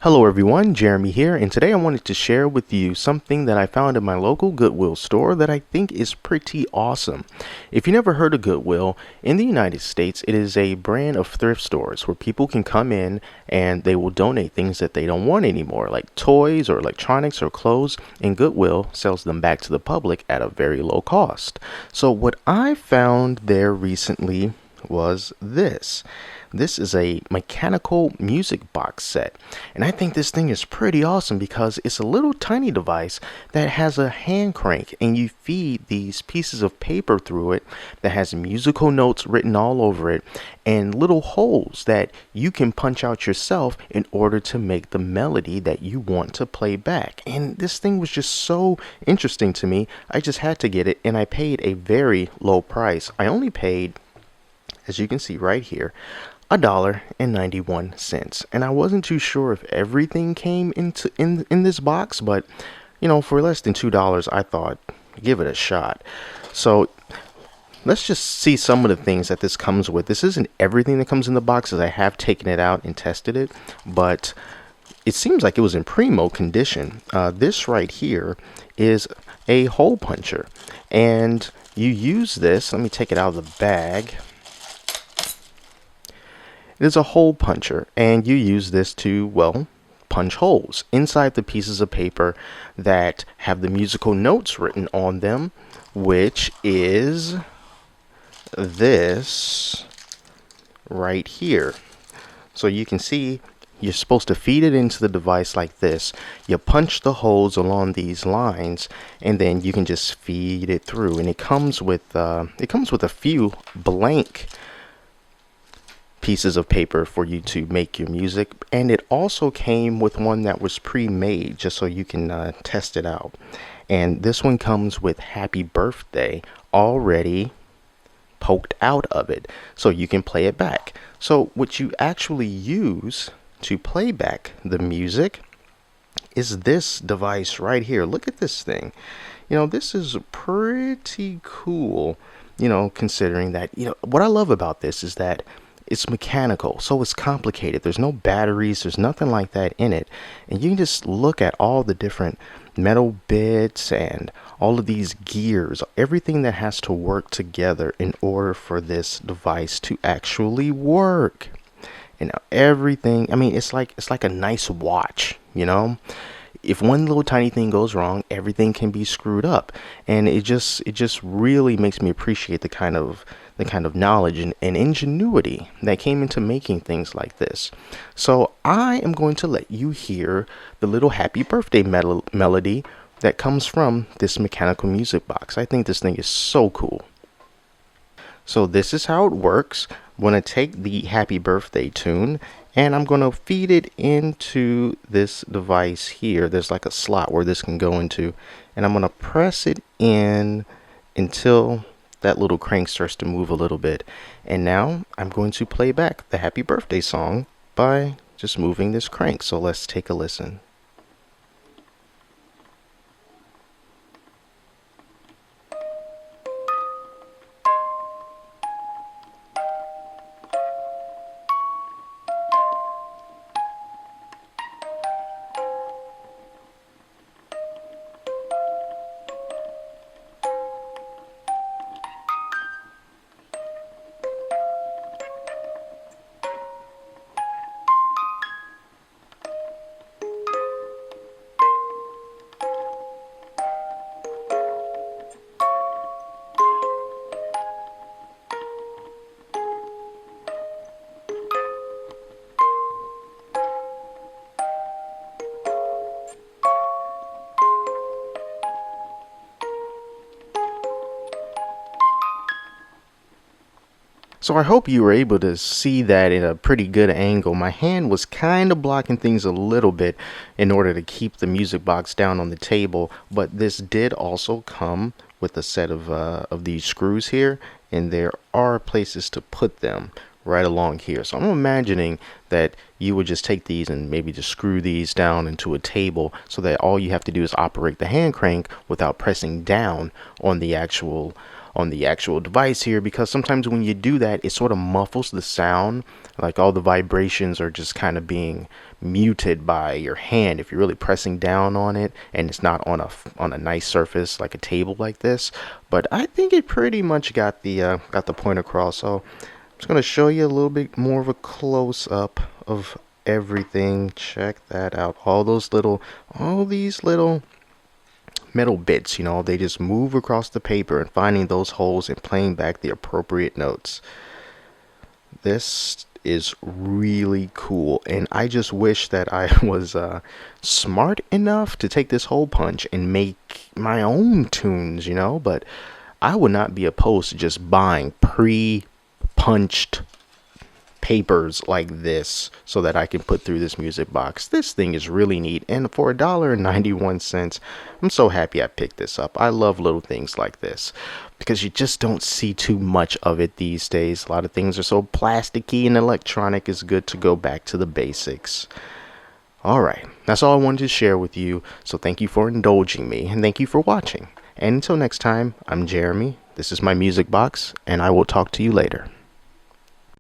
Hello everyone, Jeremy here, and today I wanted to share with you something that I found in my local Goodwill store that I think is pretty awesome. If you never heard of Goodwill, in the United States, it is a brand of thrift stores where people can come in and they will donate things that they don't want anymore, like toys or electronics or clothes, and Goodwill sells them back to the public at a very low cost. So what I found there recently was this. This is a mechanical music box set, and I think this thing is pretty awesome because it's a little tiny device that has a hand crank, and you feed these pieces of paper through it that has musical notes written all over it and little holes that you can punch out yourself in order to make the melody that you want to play back. And this thing was just so interesting to me. I just had to get it, and I paid a very low price. I only paid, as you can see right here, $1.91, and I wasn't too sure if everything came in this box, but for less than $2 I thought give it a shot. So let's just see some of the things that this comes with. This isn't everything that comes in the box, as I have taken it out and tested it, but it seems like it was in primo condition. This right here is a hole puncher, and you use this. Let me take it out of the bag. It is a hole puncher, and you use this to, well, punch holes inside the pieces of paper that have the musical notes written on them, which is this right here. So you can see you're supposed to feed it into the device like this. You punch the holes along these lines, and then you can just feed it through. And it comes with a few blank pieces of paper for you to make your music, and it also came with one that was pre-made just so you can test it out. And this one comes with happy birthday already poked out of it, so you can play it back. So what you actually use to play back the music is this device right here. Look at this thing. This is pretty cool, considering that, what I love about this is that it's mechanical, so it's complicated. There's no batteries, there's nothing like that in it. And you can just look at all the different metal bits and all of these gears, everything that has to work together in order for this device to actually work. And everything, it's like a nice watch, If one little tiny thing goes wrong, everything can be screwed up. And it just really makes me appreciate the kind of knowledge and ingenuity that came into making things like this. So I am going to let you hear the little happy birthday melody that comes from this mechanical music box. I think this thing is so cool. So this is how it works. I'm going to take the happy birthday tune, and I'm going to feed it into this device here. There's like a slot where this can go into, and I'm going to press it in until that little crank starts to move a little bit. And now I'm going to play back the happy birthday song by just moving this crank. So let's take a listen. So I hope you were able to see that in a pretty good angle. My hand was kind of blocking things a little bit in order to keep the music box down on the table, but this did also come with a set of these screws here, and there are places to put them right along here. So I'm imagining that you would just take these and maybe just screw these down into a table so that all you have to do is operate the hand crank without pressing down on the actual on the actual device here, because sometimes when you do that, it sort of muffles the sound. Like all the vibrations are just kind of being muted by your hand if you're really pressing down on it and it's not on a nice surface like a table like this. But I think it pretty much got the point across. So I'm just going to show you a little bit more of a close-up of everything. Check that out. All these little metal bits, they just move across the paper and finding those holes and playing back the appropriate notes. This is really cool, and I just wish that I was smart enough to take this hole punch and make my own tunes, but I would not be opposed to just buying pre-punched papers like this so that I can put through this music box. This thing is really neat, and for $1.91, I'm so happy I picked this up. I love little things like this because you just don't see too much of it these days. A lot of things are so plasticky and electronic. It's good to go back to the basics. Alright, that's all I wanted to share with you, so thank you for indulging me, and thank you for watching. And until next time, I'm Jeremy, this is my music box, and I will talk to you later.